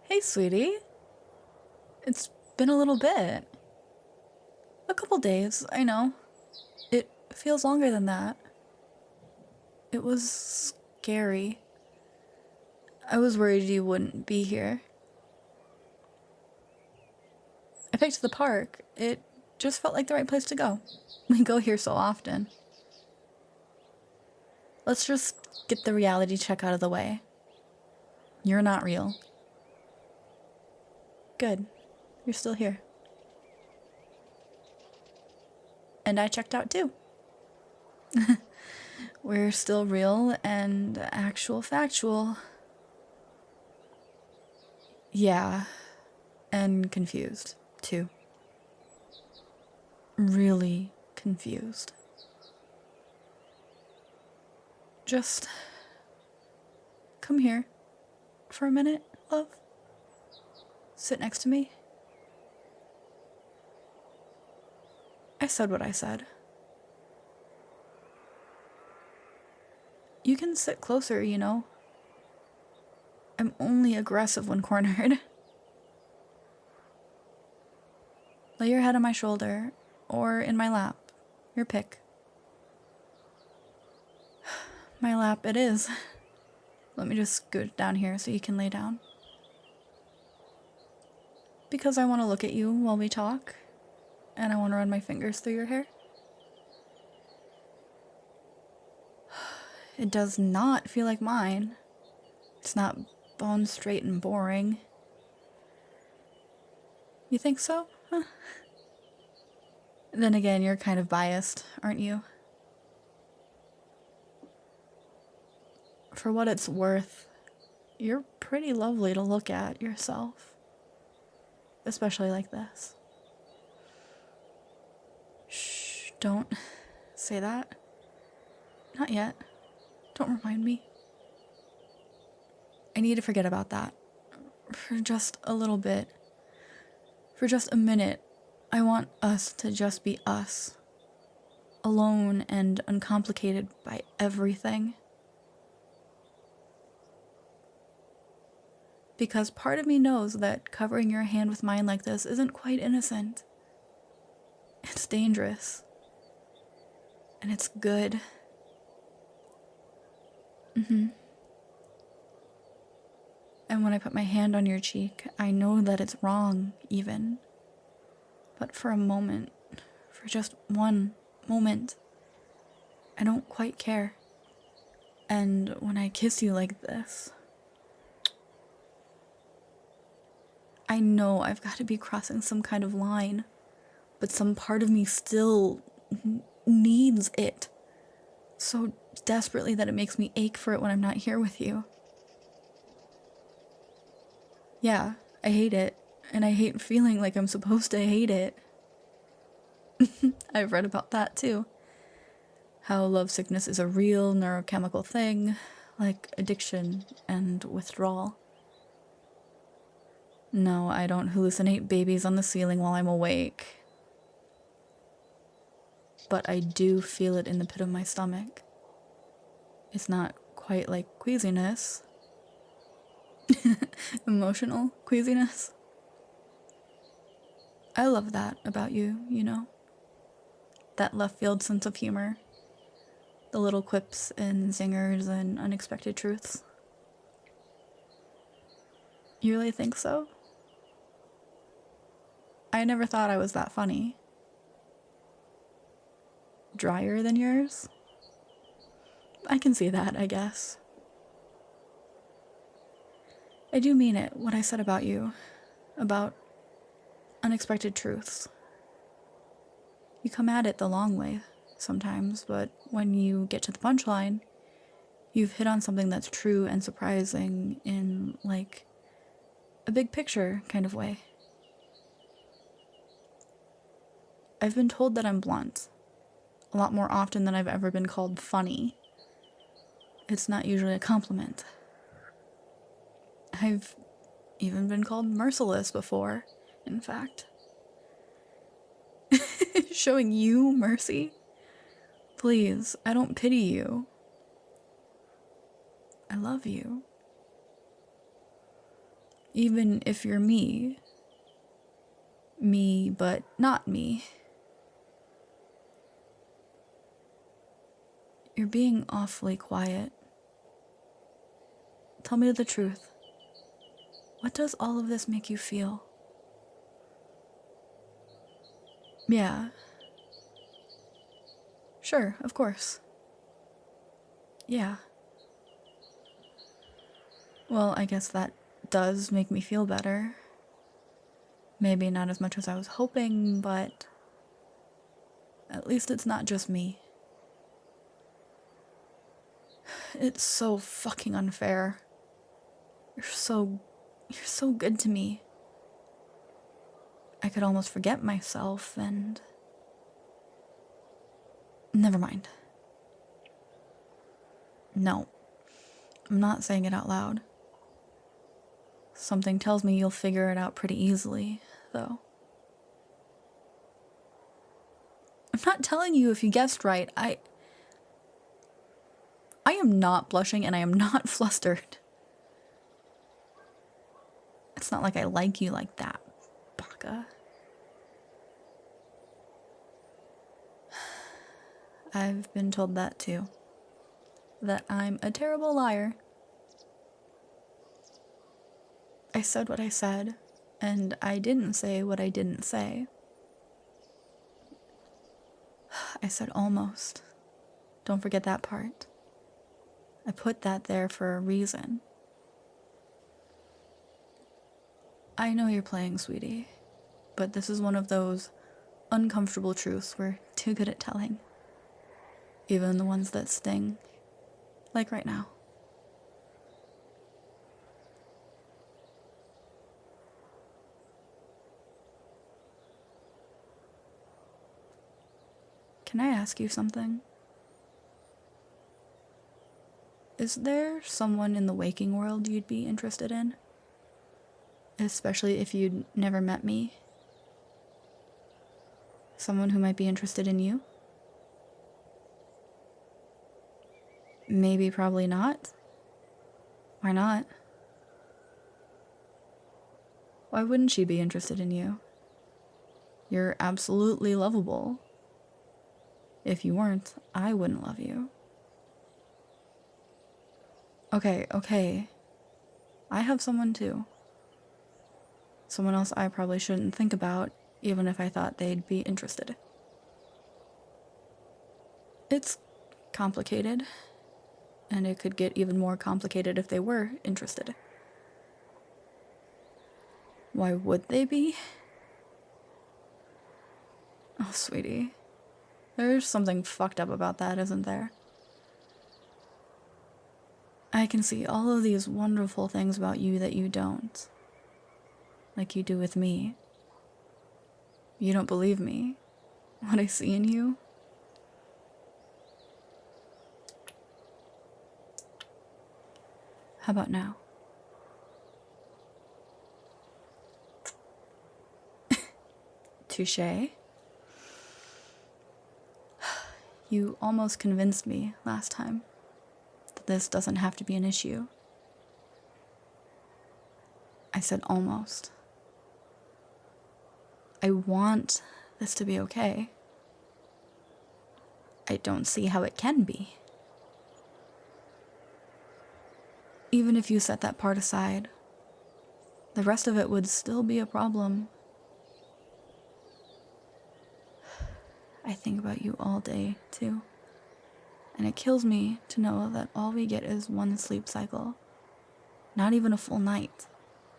Hey, sweetie. It's been a little bit. A couple days, I know. It feels longer than that. It was scary. I was worried you wouldn't be here. I picked the park. It just felt like the right place to go. We go here so often. Let's just get the reality check out of the way. You're not real. Good. You're still here. And I checked out too. We're still real and actual factual. Yeah, and confused, too. Really confused. Just come here for a minute, love. Sit next to me. I said what I said. You can sit closer, you know. I'm only aggressive when cornered. Lay your head on my shoulder, or in my lap. Your pick. My lap it is. Let me just scoot down here so you can lay down. Because I want to look at you while we talk, and I want to run my fingers through your hair. It does not feel like mine. It's not bone straight and boring. You think so? Huh. Then again, you're kind of biased, aren't you? For what it's worth, you're pretty lovely to look at yourself. Especially like this. Shh, don't say that. Not yet. Don't remind me. I need to forget about that. For just a little bit. For just a minute. I want us to just be us. Alone and uncomplicated by everything. Because part of me knows that covering your hand with mine like this isn't quite innocent. It's dangerous. And it's good. And when I put my hand on your cheek, I know that it's wrong, even. But for a moment, for just one moment, I don't quite care. And when I kiss you like this, I know I've got to be crossing some kind of line, but some part of me still needs it so desperately that it makes me ache for it when I'm not here with you. Yeah, I hate it, and I hate feeling like I'm supposed to hate it. I've read about that too. How love sickness is a real neurochemical thing, like addiction and withdrawal. No, I don't hallucinate babies on the ceiling while I'm awake. But I do feel it in the pit of my stomach. It's not quite like queasiness. Emotional queasiness. I love that about you, you know? That left field sense of humor. The little quips and zingers and unexpected truths. You really think so? I never thought I was that funny. Drier than yours? I can see that, I guess. I do mean it, what I said about you. About unexpected truths. You come at it the long way sometimes, but when you get to the punchline, you've hit on something that's true and surprising in, like, a big picture kind of way. I've been told that I'm blunt. A lot more often than I've ever been called funny. It's not usually a compliment. I've even been called merciless before, in fact. Showing you mercy? Please, I don't pity you. I love you. Even if you're me but not me, you're being awfully quiet. Tell me the truth. What does all of this make you feel? Yeah. Sure, of course. Yeah. Well, I guess that does make me feel better. Maybe not as much as I was hoping, but at least it's not just me. It's so fucking unfair. You're so good to me. I could almost forget myself and... Never mind. No, I'm not saying it out loud. Something tells me you'll figure it out pretty easily, though. I'm not telling you if you guessed right. I am not blushing and I am not flustered. It's not like I like you like that, baka. I've been told that too. That I'm a terrible liar. I said what I said, and I didn't say what I didn't say. I said almost. Don't forget that part. I put that there for a reason. I know you're playing, sweetie, but this is one of those uncomfortable truths we're too good at telling. Even the ones that sting. Like right now. Can I ask you something? Is there someone in the waking world you'd be interested in? Especially if you'd never met me? Someone who might be interested in you? Maybe, probably not. Why not? Why wouldn't she be interested in you? You're absolutely lovable. If you weren't, I wouldn't love you. Okay. I have someone too. Someone else I probably shouldn't think about, even if I thought they'd be interested. It's complicated, and it could get even more complicated if they were interested. Why would they be? Oh, sweetie. There's something fucked up about that, isn't there? I can see all of these wonderful things about you that you don't. Like you do with me. You don't believe me. What I see in you. How about now? Touché. You almost convinced me last time that this doesn't have to be an issue. I said almost. I want this to be okay. I don't see how it can be. Even if you set that part aside, the rest of it would still be a problem. I think about you all day, too. And it kills me to know that all we get is one sleep cycle. Not even a full night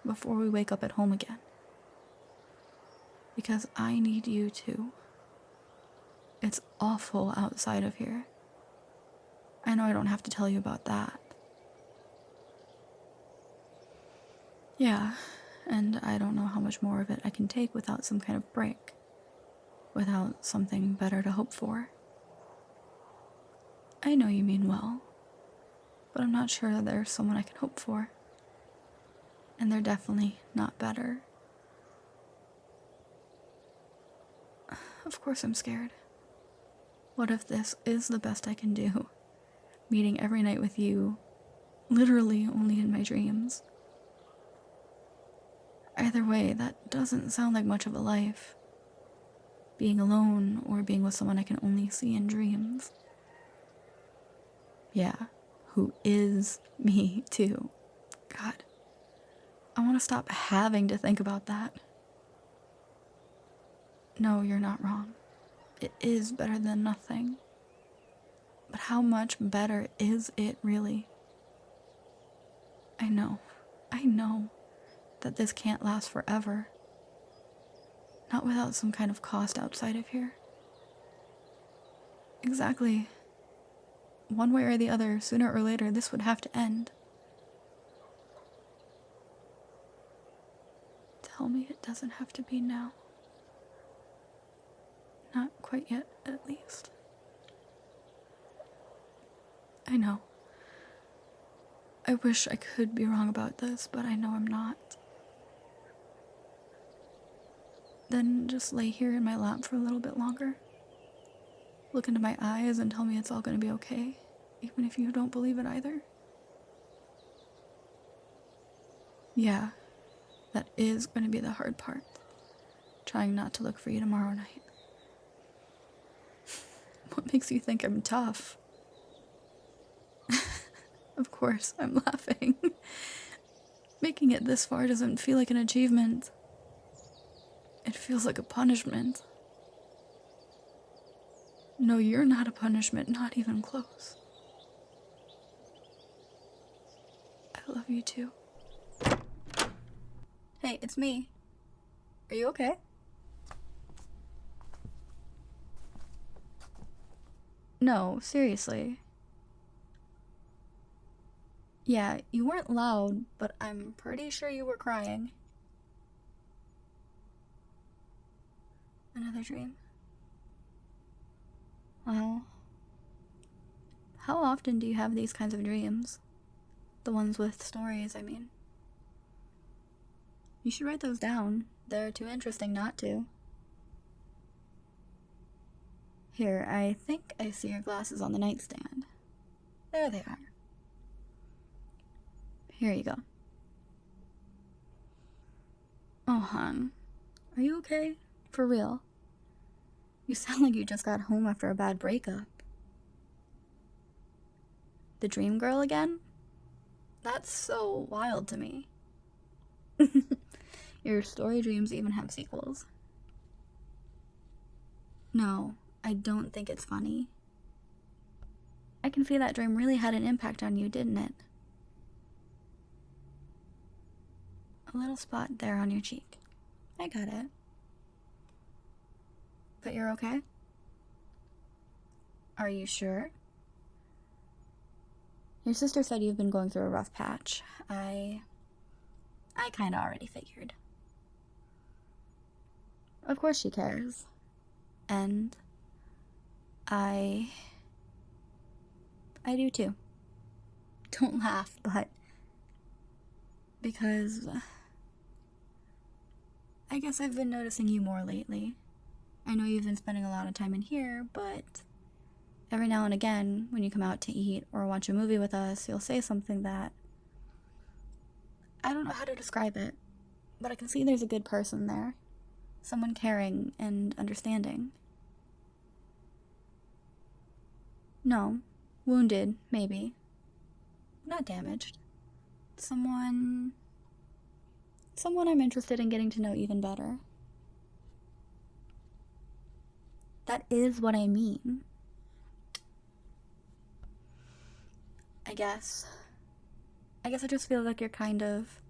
before we wake up at home again. Because I need you too. It's awful outside of here. I know I don't have to tell you about that. Yeah, and I don't know how much more of it I can take without some kind of break. Without something better to hope for. I know you mean well, but I'm not sure there's someone I can hope for. And they're definitely not better. Of course I'm scared. What if this is the best I can do? Meeting every night with you, literally only in my dreams. Either way, that doesn't sound like much of a life. Being alone or being with someone I can only see in dreams. Yeah, who is me too. God, I want to stop having to think about that. No, you're not wrong. It is better than nothing. But how much better is it really? I know that this can't last forever. Not without some kind of cost outside of here. Exactly. One way or the other, sooner or later, this would have to end. Tell me it doesn't have to be now. Not quite yet, at least. I know. I wish I could be wrong about this, but I know I'm not. Then just lay here in my lap for a little bit longer. Look into my eyes and tell me it's all going to be okay, even if you don't believe it either. Yeah, that is going to be the hard part. Trying not to look for you tomorrow night. What makes you think I'm tough? Of course, I'm laughing. Making it this far doesn't feel like an achievement. It feels like a punishment. No, you're not a punishment, not even close. I love you too. Hey, it's me. Are you okay? No, seriously. Yeah, you weren't loud, but I'm pretty sure you were crying. Another dream. Well, how often do you have these kinds of dreams? The ones with stories, I mean. You should write those down. They're too interesting not to. Here, I think I see your glasses on the nightstand. There they are. Here you go. Oh, hon. Are you okay? For real? You sound like you just got home after a bad breakup. The dream girl again? That's so wild to me. Your story dreams even have sequels. No, I don't think it's funny. I can feel that dream really had an impact on you, didn't it? A little spot there on your cheek. I got it. But you're okay? Are you sure? Your sister said you've been going through a rough patch. I kinda already figured. Of course she cares. And I do too. Don't laugh, but because I guess I've been noticing you more lately. I know you've been spending a lot of time in here, but every now and again, when you come out to eat or watch a movie with us, you'll say something that I don't know how to describe it, but I can see there's a good person there. Someone caring and understanding. No, wounded, maybe. Not damaged. Someone I'm interested in getting to know even better. That is what I mean. I guess I just feel like you're kind of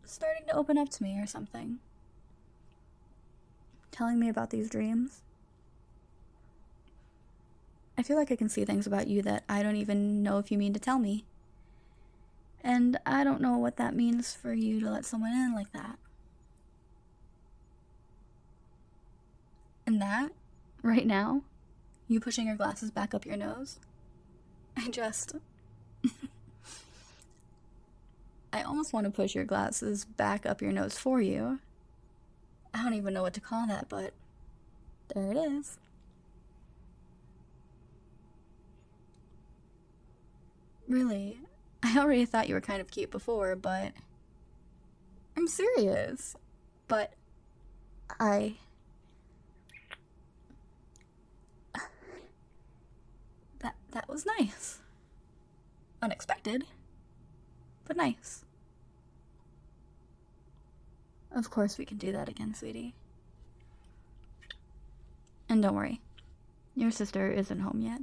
starting to open up to me or something. Telling me about these dreams. I feel like I can see things about you that I don't even know if you mean to tell me. And I don't know what that means for you to let someone in like that. And that, right now, you pushing your glasses back up your nose, I almost want to push your glasses back up your nose for you. I don't even know what to call that, but there it is. Really, I already thought you were kind of cute before, but I'm serious. But I... That was nice. Unexpected, but nice. Of course we can do that again, sweetie. And don't worry, your sister isn't home yet.